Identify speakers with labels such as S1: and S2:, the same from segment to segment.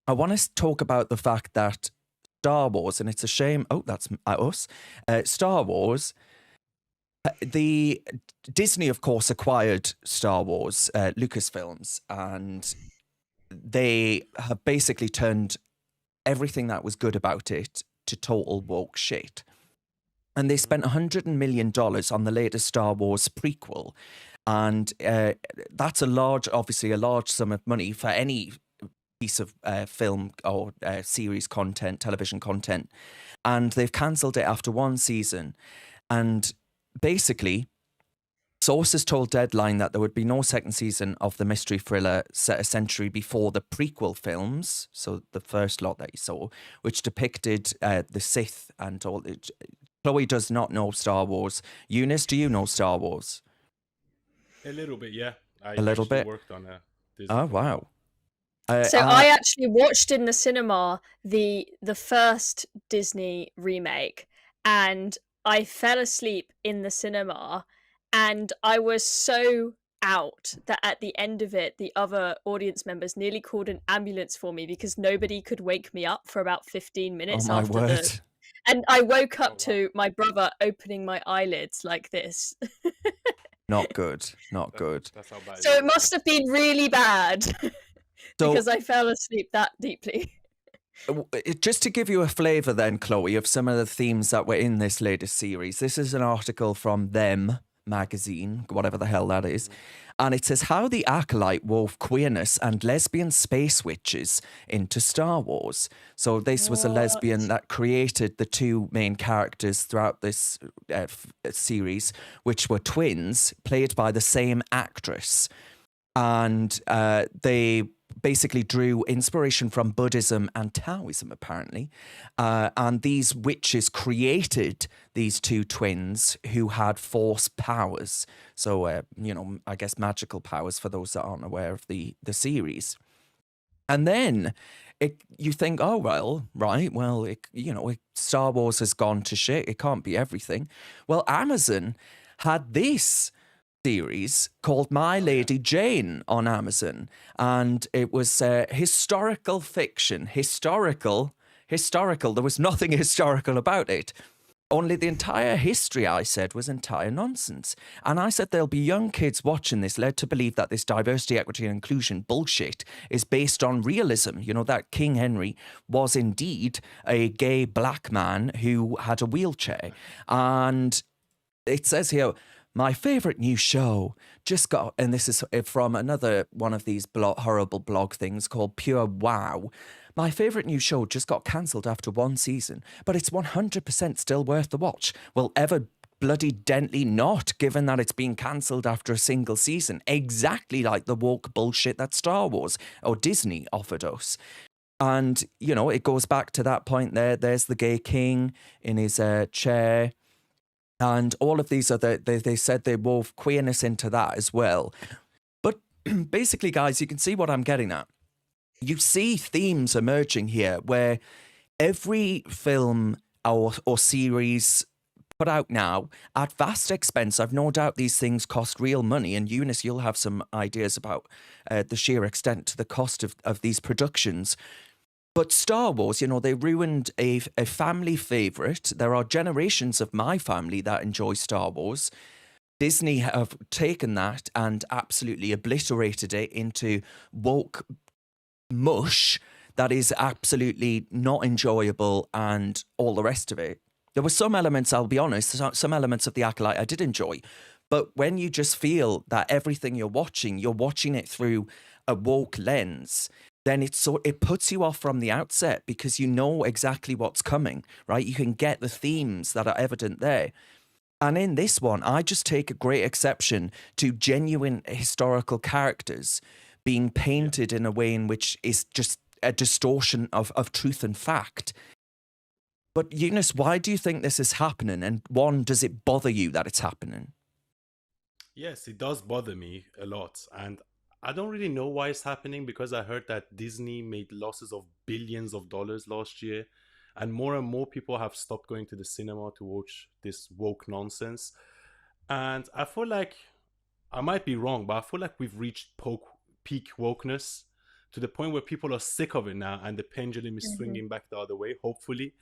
S1: I want to talk about the fact that Star Wars, and it's a shame. Oh, that's us. Star Wars. The Disney, of course, acquired Star Wars, Lucasfilms, and they have basically turned everything that was good about it to total woke shit. And they spent $100 million on the latest Star Wars prequel. And that's obviously a large sum of money for any piece of film or series content, television content. And they've cancelled it after one season. And basically, sources told Deadline that there would be no second season of the mystery thriller set a century before the prequel films, so the first lot that you saw, which depicted the Sith and all. Chloe does not know Star Wars. Eunice, do you know Star Wars?
S2: A little bit, yeah. I
S1: a little bit.
S2: Worked on a Disney.
S1: Oh wow!
S3: So I actually watched in the cinema the first Disney remake, and I fell asleep in the cinema, and I was so out that at the end of it, the other audience members nearly called an ambulance for me because nobody could wake me up for about 15 minutes
S1: my
S3: after
S1: word.
S3: And I woke up to my brother opening my eyelids like this.
S1: Not good. Not good.
S2: That's how bad.
S3: So it must have been really bad because I fell asleep that deeply.
S1: Just to give you a flavour then, Chloe, of some of the themes that were in this latest series, this is an article from Them magazine, whatever the hell that is. And it says how the Acolyte wove queerness and lesbian space witches into Star Wars. So this was a lesbian that created the two main characters throughout this series, which were twins, played by the same actress. And they basically drew inspiration from Buddhism and Taoism, apparently. And these witches created these two twins who had force powers. So, I guess magical powers for those that aren't aware of the series. And then you think, oh, well, right, well, Star Wars has gone to shit. It can't be everything. Well, Amazon had this series called My Lady Jane on Amazon, and it was historical fiction. Historical. There was nothing historical about it. Only the entire history, I said, was entire nonsense. And I said there'll be young kids watching this led to believe that this diversity, equity, and inclusion bullshit is based on realism. You know, that King Henry was indeed a gay black man who had a wheelchair. And it says here, my favourite new show just got, and this is from another one of these horrible blog things called Pure Wow. My favourite new show just got cancelled after one season, but it's 100% still worth the watch. Well, ever bloody dently not, given that it's been cancelled after a single season. Exactly like the woke bullshit that Star Wars or Disney offered us. And, it goes back to that point there. There's the gay king in his chair. And all of these they said they wove queerness into that as well. But basically, guys, you can see what I'm getting at. You see themes emerging here where every film or series put out now at vast expense. I've no doubt these things cost real money. And Eunice, you'll have some ideas about the sheer extent to the cost of these productions. But Star Wars, they ruined a family favourite. There are generations of my family that enjoy Star Wars. Disney have taken that and absolutely obliterated it into woke mush that is absolutely not enjoyable and all the rest of it. There were some elements, I'll be honest, some elements of The Acolyte I did enjoy. But when you just feel that everything you're watching it through a woke lens, then it puts you off from the outset because you know exactly what's coming, right? You can get the themes that are evident there. And in this one, I just take a great exception to genuine historical characters being painted in a way in which is just a distortion of truth and fact. But Eunice, why do you think this is happening? And one, does it bother you that it's happening?
S2: Yes, it does bother me a lot. And I don't really know why it's happening because I heard that Disney made losses of billions of dollars last year. And more people have stopped going to the cinema to watch this woke nonsense. And I feel like, I might be wrong, but I feel like we've reached peak wokeness to the point where people are sick of it now, and the pendulum is swinging back the other way, hopefully.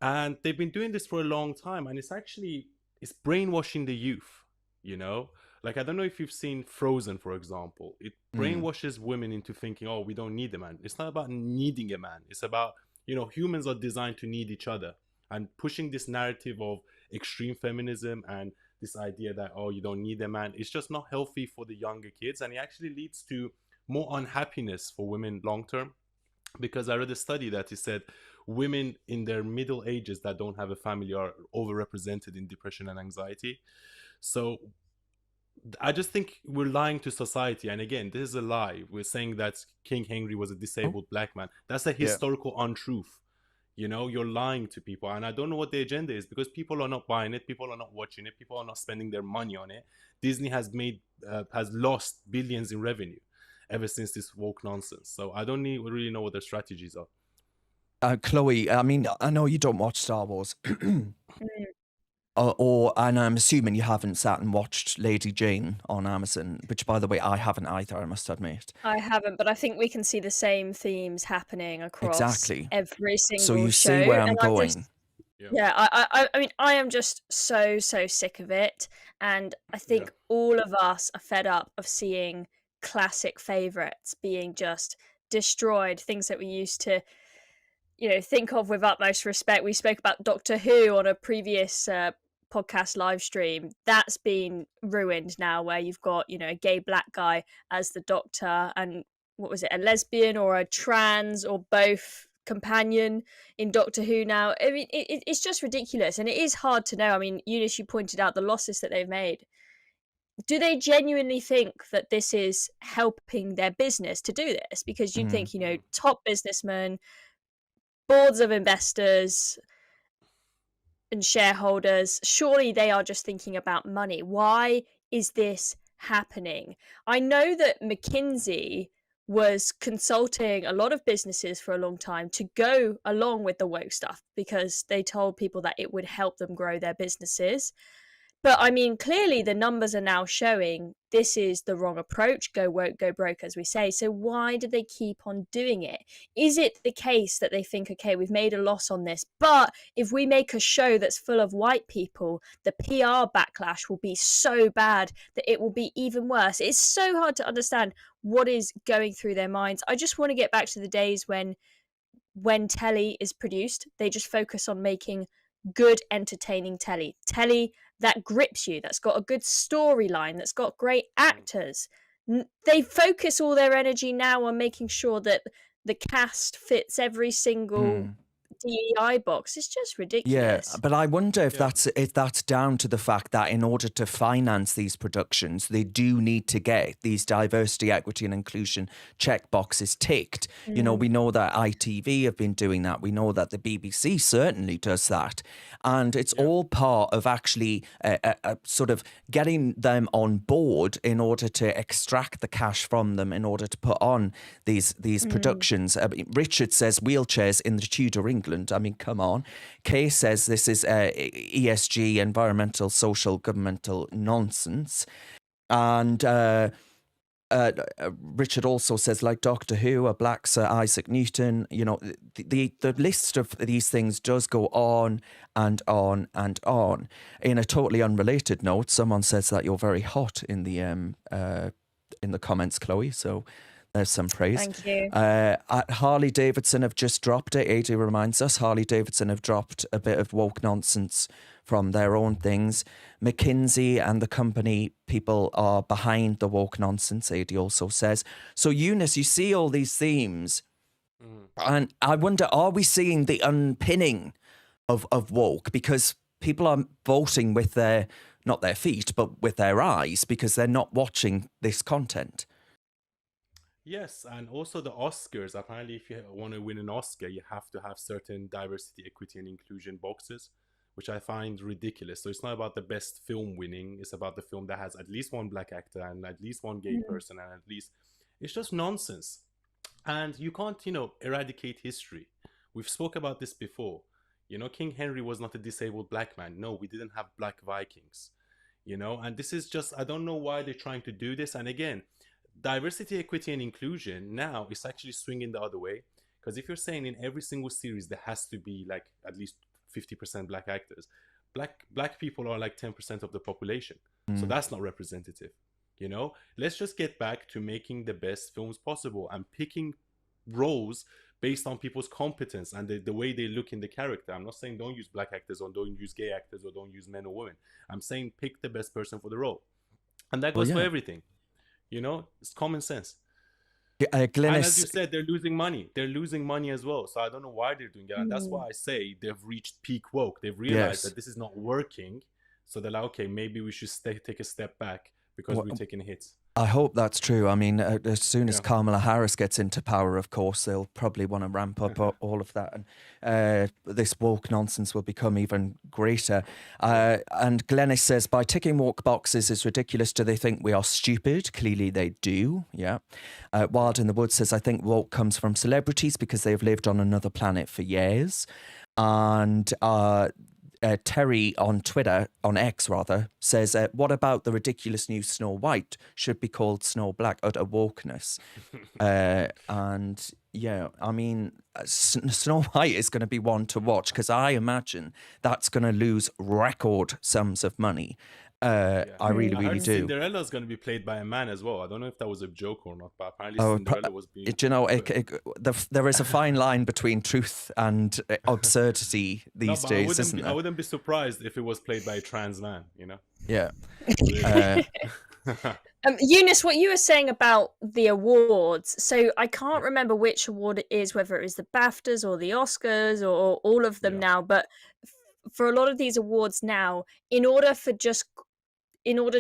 S2: And they've been doing this for a long time, and it's brainwashing the youth, you know? Like, I don't know if you've seen Frozen, for example. It brainwashes women into thinking, oh, we don't need a man. It's not about needing a man. It's about, humans are designed to need each other. And pushing this narrative of extreme feminism and this idea that, oh, you don't need a man, it's just not healthy for the younger kids. And it actually leads to more unhappiness for women long term. Because I read a study that it said women in their middle ages that don't have a family are overrepresented in depression and anxiety. So I just think we're lying to society. And again, this is a lie. We're saying that King Henry was a disabled black man. That's a historical untruth. You're lying to people. And I don't know what the agenda is, because people are not buying it. People are not watching it. People are not spending their money on it. Disney has lost billions in revenue ever since this woke nonsense. So I don't really know what their strategies are.
S1: Chloe, I mean, I know you don't watch Star Wars. And I'm assuming you haven't sat and watched Lady Jane on Amazon, which, by the way, I haven't either, I must admit.
S3: I haven't, but I think we can see the same themes happening across every single show.
S1: So you see where I'm going.
S3: I mean, I am just so sick of it. And I think all of us are fed up of seeing classic favorites being just destroyed, things that we used to think of with utmost respect. We spoke about Doctor Who on a previous podcast live stream. That's been ruined now, where you've got a gay black guy as the Doctor, and what was it, a lesbian or a trans or both companion in Doctor Who now. I mean, it's just ridiculous, and it is hard to know. I mean, Eunice, you pointed out the losses that they've made. Do they genuinely think that this is helping their business to do this? Because you'd think, top businessmen, boards of investors and shareholders, surely they are just thinking about money. Why is this happening? I know that McKinsey was consulting a lot of businesses for a long time to go along with the woke stuff, because they told people that it would help them grow their businesses. But I mean, clearly the numbers are now showing this is the wrong approach. Go woke, go broke, as we say. So why do they keep on doing it? Is it the case that they think, okay, we've made a loss on this, but if we make a show that's full of white people, the PR backlash will be so bad that it will be even worse? It's so hard to understand what is going through their minds. I just want to get back to the days when telly is produced, they just focus on making good, entertaining telly that grips you, that's got a good storyline, that's got great actors. They focus all their energy now on making sure that the cast fits every single DEI box. It's just ridiculous.
S1: Yeah, but I wonder if that's down to the fact that in order to finance these productions, they do need to get these diversity, equity and inclusion check boxes ticked. We know that ITV have been doing that. We know that the BBC certainly does that. And it's all part of actually sort of getting them on board in order to extract the cash from them in order to put on these productions. Richard says wheelchairs in the Tudor England. I mean, come on. Kay says this is ESG, environmental, social, governmental nonsense. And Richard also says, like Doctor Who, a black Sir Isaac Newton. The list of these things does go on and on and on. In a totally unrelated note, someone says that you're very hot in the comments, Chloe. So there's some praise.
S3: Thank you.
S1: Harley Davidson have just dropped it. AD reminds us Harley Davidson have dropped a bit of woke nonsense from their own things. McKinsey and the company people are behind the woke nonsense, AD also says. So Eunice, you see all these themes, and I wonder, are we seeing the unpinning of woke? Because people are voting with not their feet, but with their eyes, because they're not watching this content.
S2: Yes, and also the Oscars. Apparently, if you want to win an Oscar, you have to have certain diversity, equity, and inclusion boxes, which I find ridiculous. So it's not about the best film winning. It's about the film that has at least one black actor and at least one gay person, and at least... It's just nonsense. And you can't, eradicate history. We've spoke about this before. King Henry was not a disabled black man. No, we didn't have black Vikings. And this is just... I don't know why they're trying to do this. And again... diversity, equity, and inclusion now is actually swinging the other way. Because if you're saying in every single series there has to be like at least 50% black actors, black people are like 10% of the population, so that's not representative. You know, let's just get back to making the best films possible and picking roles based on people's competence and the way they look in the character. I'm not saying don't use black actors or don't use gay actors or don't use men or women. I'm saying pick the best person for the role, and that goes for everything. You know, it's common sense.
S1: Glenn,
S2: and as you said, they're losing money. They're losing money as well. So I don't know why they're doing it. And that's why I say they've reached peak woke. They've realized that this is not working. So they're like, okay, maybe we should take a step back because we're taking hits.
S1: I hope that's true. I mean, as soon as Kamala Harris gets into power, of course, they'll probably want to ramp up all of that. And this woke nonsense will become even greater. And Glennis says, by ticking woke boxes is ridiculous. Do they think we are stupid? Clearly they do. Yeah. Wild in the Woods says, I think woke comes from celebrities because they've lived on another planet for years. And Terry on Twitter, on X rather, says, what about the ridiculous new Snow White? Should be called Snow Black, utter wokeness. And yeah, I mean, Snow White is going to be one to watch because I imagine that's going to lose record sums of money. I really do.
S2: Cinderella's going to be played by a man as well. I don't know if that was a joke or not, but apparently Cinderella was being...
S1: Do you know, there is a fine line between truth and absurdity these days, isn't there?
S2: I wouldn't be surprised if it was played by a trans man, you know?
S1: Yeah.
S3: Eunice, what you were saying about the awards, so I can't remember which award it is, whether it was the BAFTAs or the Oscars or all of them now, but for a lot of these awards now, in order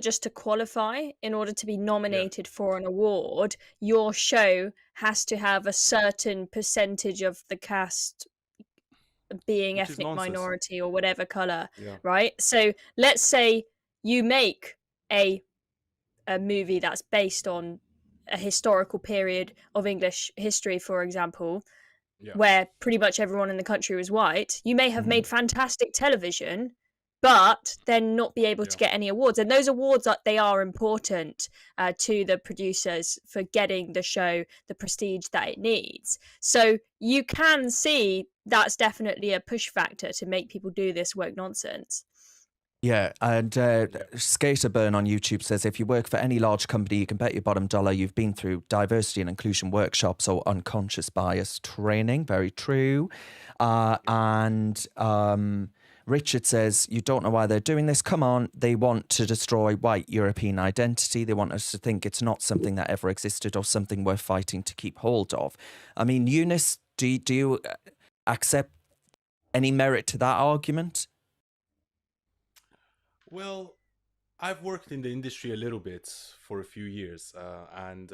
S3: just to qualify, in order to be nominated for an award, your show has to have a certain percentage of the cast being ethnic minority or whatever color, right? So let's say you make a movie that's based on a historical period of English history, for example, where pretty much everyone in the country was white. You may have made fantastic television, but then not be able to get any awards. And those awards, they are important to the producers for getting the show the prestige that it needs. So you can see that's definitely a push factor to make people do this woke nonsense.
S1: Yeah, and Skaterburn on YouTube says, if you work for any large company, you can bet your bottom dollar you've been through diversity and inclusion workshops or unconscious bias training. Very true. And Richard says, you don't know why they're doing this. Come on, they want to destroy white European identity. They want us to think it's not something that ever existed or something we're fighting to keep hold of. I mean, Eunice, do you accept any merit to that argument?
S2: Well, I've worked in the industry a little bit for a few years, and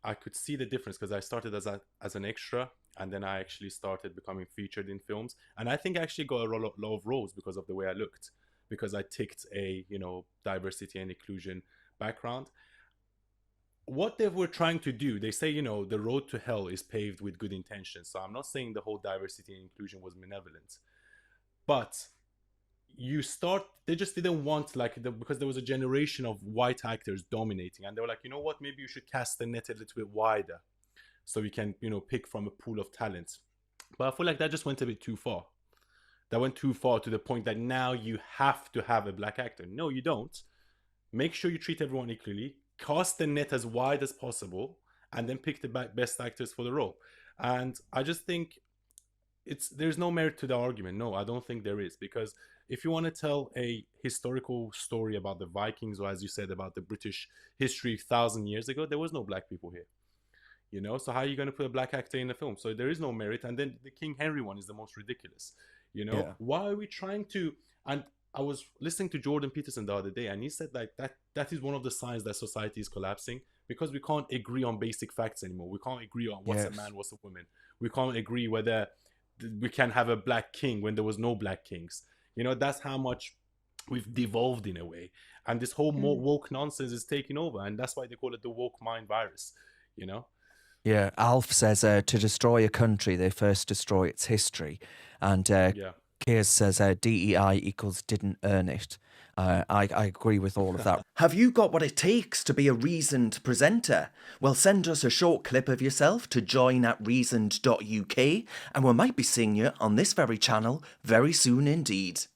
S2: I could see the difference because I started as an extra, and then I actually started becoming featured in films. And I think I actually got a lot of roles because of the way I looked, because I ticked a diversity and inclusion background. What they were trying to do, they say, the road to hell is paved with good intentions. So I'm not saying the whole diversity and inclusion was malevolent, but they just didn't want because there was a generation of white actors dominating, and they were like, you know what, maybe you should cast the net a little bit wider so we can pick from a pool of talent. But I feel like that just went a bit too far. That went too far to the point that now you have to have a black actor. No, you don't. Make sure you treat everyone equally, cast the net as wide as possible, and then pick the best actors for the role. And I just think there's no merit to the argument. No, I don't think there is, because if you want to tell a historical story about the Vikings, or as you said, about the British history 1,000 years ago, there was no black people here. So how are you going to put a black actor in the film? So there is no merit. And then the King Henry one is the most ridiculous. Why are we trying to? And I was listening to Jordan Peterson the other day, and he said that is one of the signs that society is collapsing, because we can't agree on basic facts anymore. We can't agree on what's a man, what's a woman. We can't agree whether we can have a black king when there was no black kings. That's how much we've devolved in a way. And this whole woke nonsense is taking over. And that's why they call it the woke mind virus,
S1: Yeah, Alf says, to destroy a country, they first destroy its history. And Piers says DEI equals didn't earn it. I agree with all of that. Have you got what it takes to be a reasoned presenter? Well, send us a short clip of yourself to join@reasoned.uk and we might be seeing you on this very channel very soon indeed.